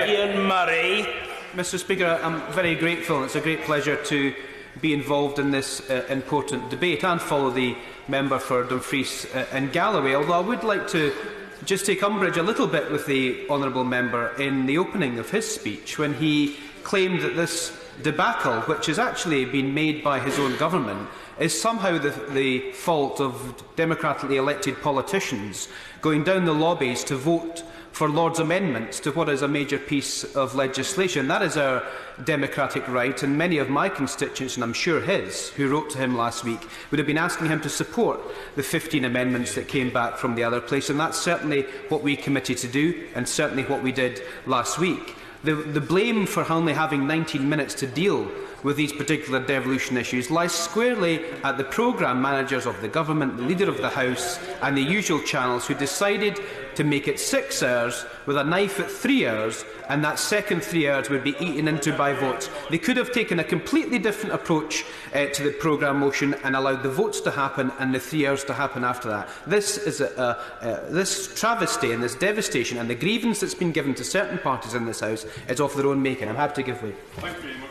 Ian Murray. Mr Speaker, I'm very grateful, and it's a great pleasure to be involved in this important debate and follow the member for Dumfries and Galloway, although I would like to just take umbrage a little bit with the honourable member in the opening of his speech when he claimed that this debacle, which has actually been made by his own government, is somehow the fault of democratically elected politicians going down the lobbies to vote for Lord's amendments to what is a major piece of legislation. That is our democratic right, and many of my constituents, and I'm sure his, who wrote to him last week, would have been asking him to support the 15 amendments that came back from the other place, and that's certainly what we committed to do, and certainly what we did last week. The blame for only having 19 minutes to deal with these particular devolution issues lies squarely at the programme managers of the government, the Leader of the House and the usual channels, who decided to make it 6 hours with a knife at 3 hours, and that second 3 hours would be eaten into by votes. They could have taken a completely different approach to the programme motion and allowed the votes to happen and the 3 hours to happen after that. This is this travesty and this devastation and the grievance that's been given to certain parties in this House is of their own making. I'm happy to give way. Thank you very much.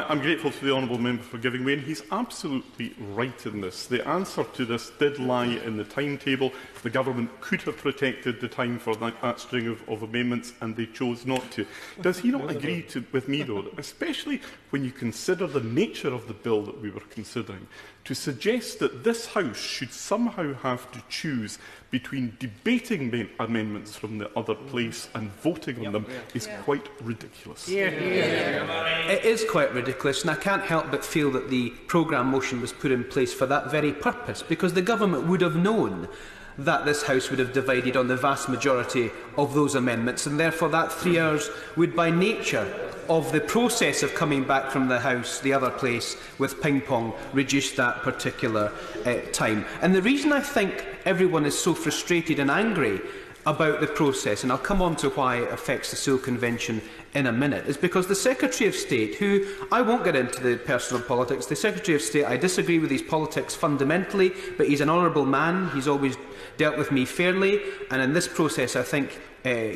I'm grateful to the honourable member for giving way, and he's absolutely right in this. The answer to this did lie in the timetable. The government could have protected the time for that string of amendments, and they chose not to. Does he not agree with me, though, that especially when you consider the nature of the bill that we were considering, to suggest that this House should somehow have to choose between debating amendments from the other place and voting on them is quite ridiculous. It is quite ridiculous, and I can't help but feel that the programme motion was put in place for that very purpose, because the government would have known that this House would have divided on the vast majority of those amendments, and therefore that 3 hours would, by nature of the process of coming back from the House, the other place, with ping-pong, reduce that particular time. And the reason I think everyone is so frustrated and angry about the process, and I'll come on to why it affects the Sewell Convention in a minute, is because the Secretary of State, who I won't get into the personal politics, the Secretary of State, I disagree with his politics fundamentally, but he's an honourable man, he's always dealt with me fairly, and in this process I think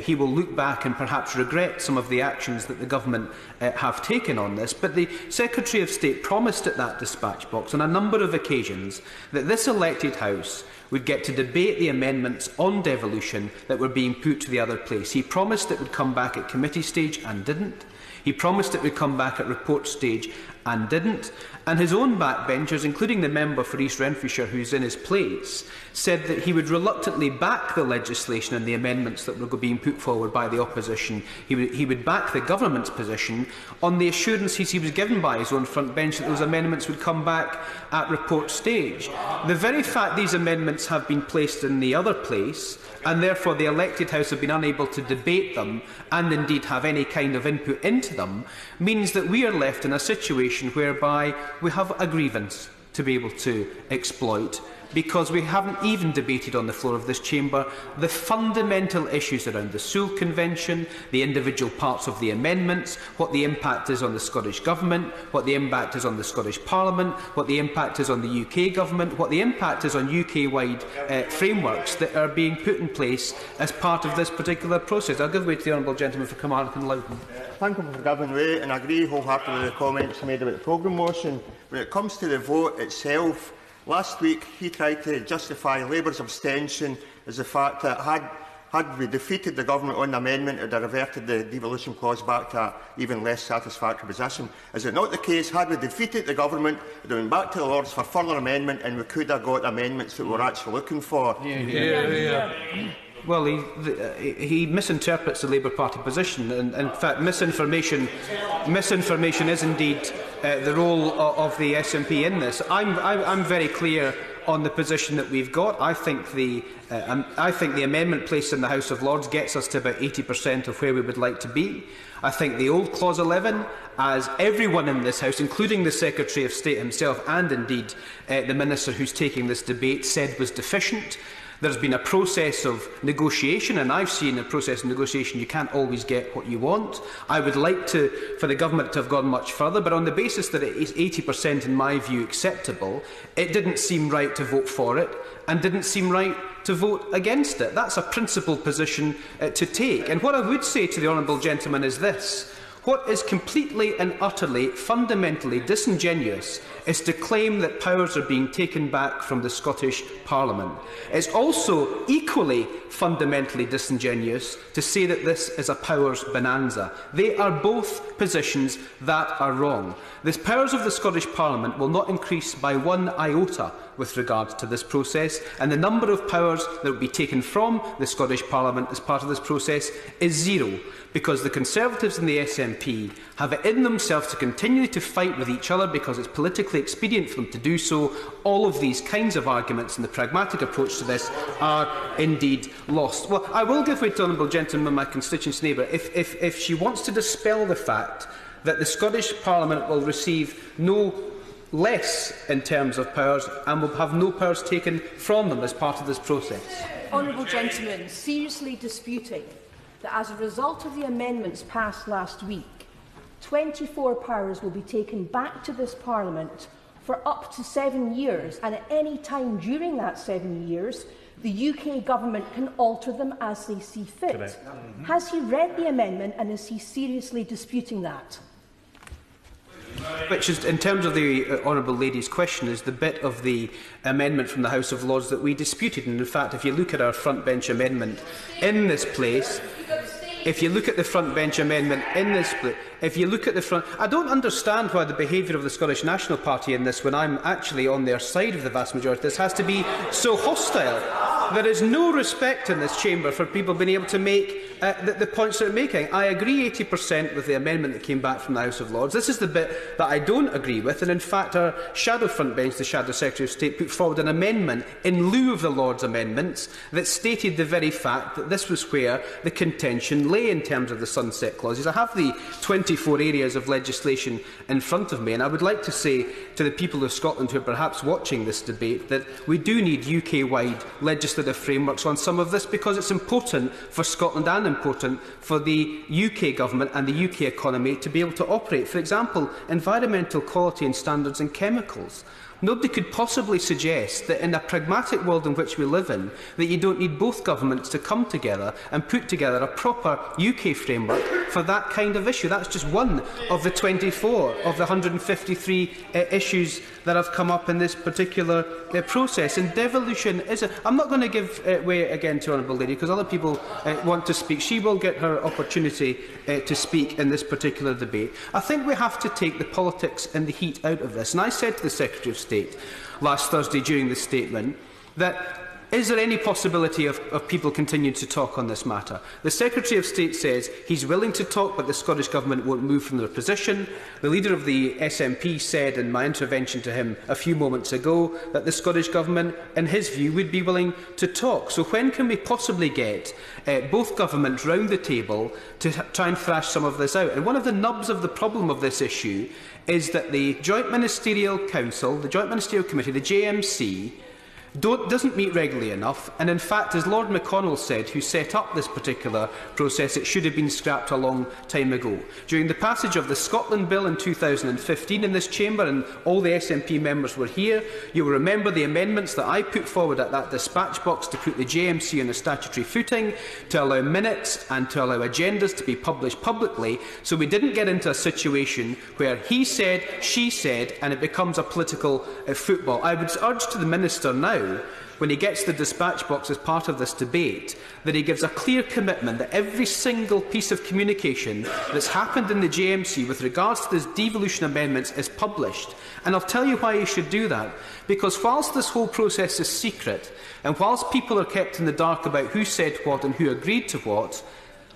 he will look back and perhaps regret some of the actions that the government have taken on this. But the Secretary of State promised at that dispatch box on a number of occasions that this elected House would get to debate the amendments on devolution that were being put to the other place. He promised it would come back at committee stage and didn't. He promised it would come back at report stage and didn't. And his own backbenchers, including the member for East Renfrewshire who is in his place, said that he would reluctantly back the legislation and the amendments that were being put forward by the opposition. He would back the government's position on the assurances he was given by his own front bench that those amendments would come back at report stage. The very fact these amendments have been placed in the other place, and therefore the elected House have been unable to debate them and indeed have any kind of input into them, means that we are left in a situation whereby we have a grievance to be able to exploit, because we haven't even debated on the floor of this chamber the fundamental issues around the Sewell Convention, the individual parts of the amendments, what the impact is on the Scottish Government, what the impact is on the Scottish Parliament, what the impact is on the UK Government, what the impact is on UK-wide frameworks that are being put in place as part of this particular process. I'll give way to the honourable gentleman for Kilmarnock and Loudoun. Thank you for giving way, and I agree wholeheartedly with the comments made about the programme motion. When it comes to the vote itself, last week he tried to justify Labour's abstention as the fact that had we defeated the government on the amendment, it would have reverted the devolution clause back to an even less satisfactory position. Is it not the case? Had we defeated the government, it would have been back to the Lords for further amendment, and we could have got amendments that we were actually looking for. Well, he misinterprets the Labour Party position, and in fact misinformation is indeed the role of the SNP in this. I'm very clear on the position that we've got. I think the amendment placed in the House of Lords gets us to about 80% of where we would like to be. I think the old Clause 11, as everyone in this House, including the Secretary of State himself and indeed the Minister who's taking this debate, said was deficient. There's been a process of negotiation, and I've seen a process of negotiation you can't always get what you want. I would like for the government to have gone much further, but on the basis that it is 80% in my view acceptable, it didn't seem right to vote for it, and didn't seem right to vote against it. That's a principled position to take. And what I would say to the honourable gentleman is this. What is completely and utterly, fundamentally disingenuous is to claim that powers are being taken back from the Scottish Parliament. It's also equally fundamentally disingenuous to say that this is a powers bonanza. They are both positions that are wrong. The powers of the Scottish Parliament will not increase by one iota with regard to this process, and the number of powers that will be taken from the Scottish Parliament as part of this process is zero, because the Conservatives and the SNP have it in themselves to continue to fight with each other because it's politically expedient for them to do so. All of these kinds of arguments and the pragmatic approach to this are indeed lost. Well, I will give way to the honourable gentleman, my constituent's neighbour, if she wants to dispel the fact that the Scottish Parliament will receive no less in terms of powers and will have no powers taken from them as part of this process. Honourable gentleman, seriously disputing that as a result of the amendments passed last week, 24 powers will be taken back to this Parliament for up to 7 years, and at any time during that 7 years, the UK Government can alter them as they see fit. Has he read the amendment, and is he seriously disputing that? Which is, in terms of the honourable lady's question, is the bit of the amendment from the House of Lords that we disputed. And in fact, if you look at our front bench amendment in this place, if you look at the front bench amendment in this place, if you look at the front, I don't understand why the behaviour of the Scottish National Party in this, when I'm actually on their side of the vast majority of this, has to be so hostile. There is no respect in this chamber for people being able to make the points they're making. I agree 80% with the amendment that came back from the House of Lords. This is the bit that I don't agree with, and in fact our shadow front bench, the Shadow Secretary of State, put forward an amendment in lieu of the Lords' amendments that stated the very fact that this was where the contention lay in terms of the sunset clauses. I have the 24 areas of legislation in front of me, and I would like to say to the people of Scotland who are perhaps watching this debate that we do need UK-wide legislative frameworks on some of this, because it's important for Scotland and important for the UK Government and the UK economy to be able to operate. For example, environmental quality and standards in chemicals. Nobody could possibly suggest that in a pragmatic world in which we live in, that you don't need both governments to come together and put together a proper UK framework for that kind of issue. That's just one of the 24 of the 153 issues that have come up in this particular process. And devolution is I'm not going to give way again to Honourable Lady, because other people want to speak. She will get her opportunity to speak in this particular debate. I think we have to take the politics and the heat out of this. And I said to the Secretary of State last Thursday during the statement that is there any possibility of people continuing to talk on this matter? The Secretary of State says he's willing to talk, but the Scottish Government won't move from their position. The leader of the SNP said in my intervention to him a few moments ago that the Scottish Government, in his view, would be willing to talk. So when can we possibly get both governments round the table to try and thrash some of this out? And one of the nubs of the problem of this issue is that the Joint Ministerial Council, the Joint Ministerial Committee, the JMC, doesn't meet regularly enough, and in fact, as Lord McConnell said, who set up this particular process, it should have been scrapped a long time ago. During the passage of the Scotland Bill in 2015 in this chamber, and all the SNP members were here, you will remember the amendments that I put forward at that dispatch box to put the JMC on a statutory footing, to allow minutes and to allow agendas to be published publicly, so we didn't get into a situation where he said, she said, and it becomes a political football. I would urge to the Minister now, when he gets the dispatch box as part of this debate, that he gives a clear commitment that every single piece of communication that's happened in the JMC with regards to this devolution amendments is published. And I'll tell you why he should do that. Because whilst this whole process is secret, and whilst people are kept in the dark about who said what and who agreed to what,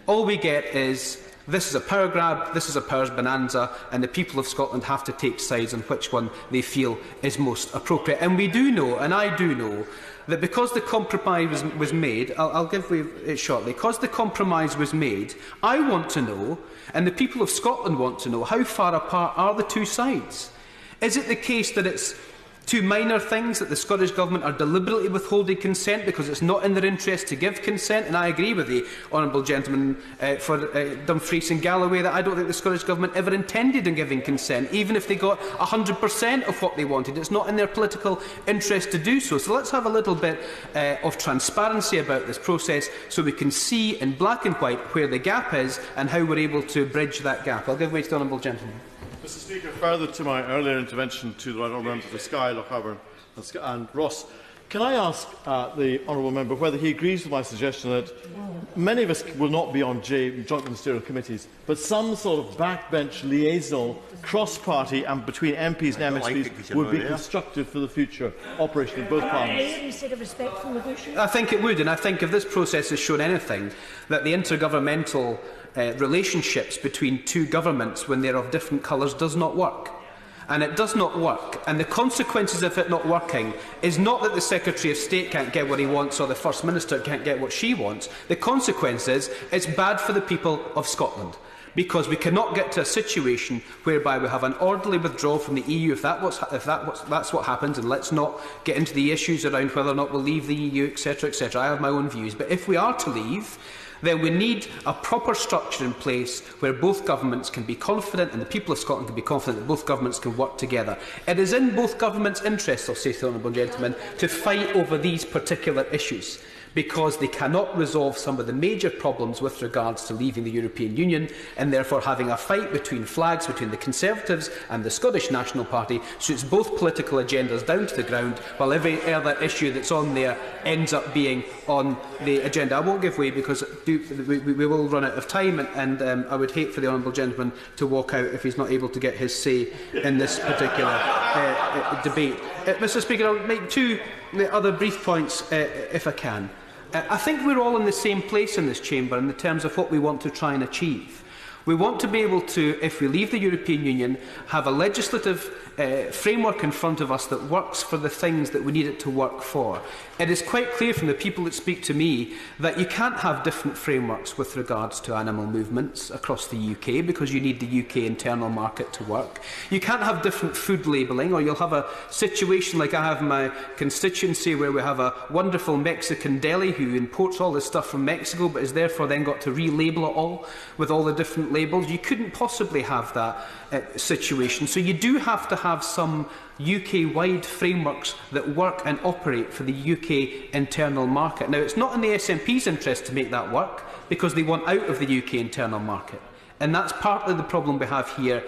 all we get is this is a power grab, this is a powers bonanza, and the people of Scotland have to take sides on which one they feel is most appropriate. And we do know, and I do know, that because the compromise was made, I'll give it shortly, because the compromise was made, I want to know, and the people of Scotland want to know, how far apart are the two sides? Is it the case that it's Two minor things: that the Scottish Government are deliberately withholding consent because it's not in their interest to give consent, and I agree with the honourable gentleman for Dumfries and Galloway that I don't think the Scottish Government ever intended in giving consent, even if they got 100% of what they wanted. It's not in their political interest to do so. So let's have a little bit of transparency about this process so we can see in black and white where the gap is and how we're able to bridge that gap. I'll give way to the honourable gentleman. Mr Speaker, further to my earlier intervention to the honourable members of Skye, Lochaber and Ross, can I ask the honourable member whether he agrees with my suggestion that many of us will not be on joint ministerial committees, but some sort of backbench liaison, cross-party and between MPs and MSPs would be constructive for the future operation of both parliaments? I think it would, and I think if this process has shown anything, that the intergovernmental relationships between two governments when they are of different colours does not work. And it does not work. And the consequences of it not working is not that the Secretary of State can't get what he wants or the First Minister can't get what she wants. The consequence is it's bad for the people of Scotland, because we cannot get to a situation whereby we have an orderly withdrawal from the EU if that's what happens, and let's not get into the issues around whether or not we'll leave the EU, etc., etc. I have my own views. But if we are to leave, then we need a proper structure in place where both governments can be confident and the people of Scotland can be confident that both governments can work together. It is in both governments' interests, I'll say to the honourable gentleman, to fight over these particular issues, because they cannot resolve some of the major problems with regards to leaving the European Union, and therefore having a fight between flags between the Conservatives and the Scottish National Party shoots both political agendas down to the ground, while every other issue that's on there ends up being on the agenda. I won't give way because we will run out of time, and I would hate for the honourable gentleman to walk out if he's not able to get his say in this particular debate. Mr Speaker, I'll make two other brief points if I can. I think we're all in the same place in this chamber in the terms of what we want to try and achieve. We want to be able to, if we leave the European Union, have a legislative framework in front of us that works for the things that we need it to work for. It is quite clear from the people that speak to me that you can't have different frameworks with regards to animal movements across the UK, because you need the UK internal market to work. You can't have different food labelling, or you'll have a situation like I have in my constituency where we have a wonderful Mexican deli who imports all this stuff from Mexico but is therefore then got to relabel it all with all the different labels. You couldn't possibly have that situation. So you do have to have some UK-wide frameworks that work and operate for the UK internal market. Now, it's not in the SNP's interest to make that work, because they want out of the UK internal market. And that's partly the problem we have here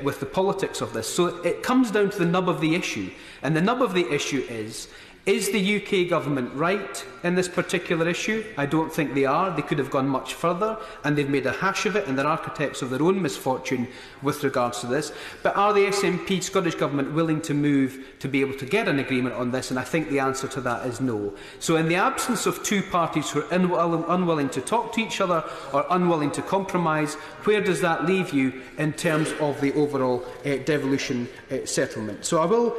with the politics of this. So it comes down to the nub of the issue. And the nub of the issue is the UK government right in this particular issue? I don't think they are. They could have gone much further, and they've made a hash of it, and they're architects of their own misfortune with regards to this. But are the SNP Scottish Government willing to move to be able to get an agreement on this? And I think the answer to that is no. So in the absence of two parties who are unwilling to talk to each other or unwilling to compromise, where does that leave you in terms of the overall devolution settlement? So I will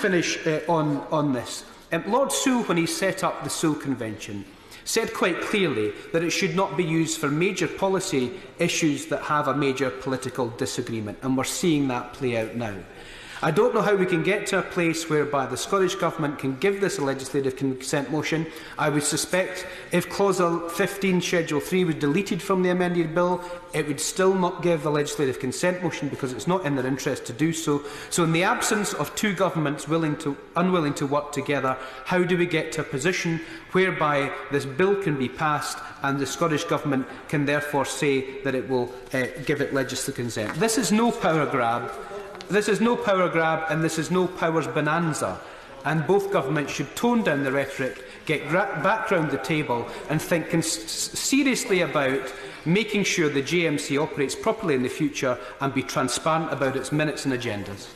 finish on this. Lord Sewell, when he set up the Sewell Convention, said quite clearly that it should not be used for major policy issues that have a major political disagreement, and we're seeing that play out now. I don't know how we can get to a place whereby the Scottish Government can give this a legislative consent motion. I would suspect if Clause 15, Schedule 3 was deleted from the amended bill, it would still not give the legislative consent motion because it's not in their interest to do so. So in the absence of two governments unwilling to work together, how do we get to a position whereby this bill can be passed and the Scottish Government can therefore say that it will give it legislative consent? This is no power grab. This is no power grab, and this is no powers bonanza. And both governments should tone down the rhetoric, get back round the table and think seriously about making sure the JMC operates properly in the future and be transparent about its minutes and agendas.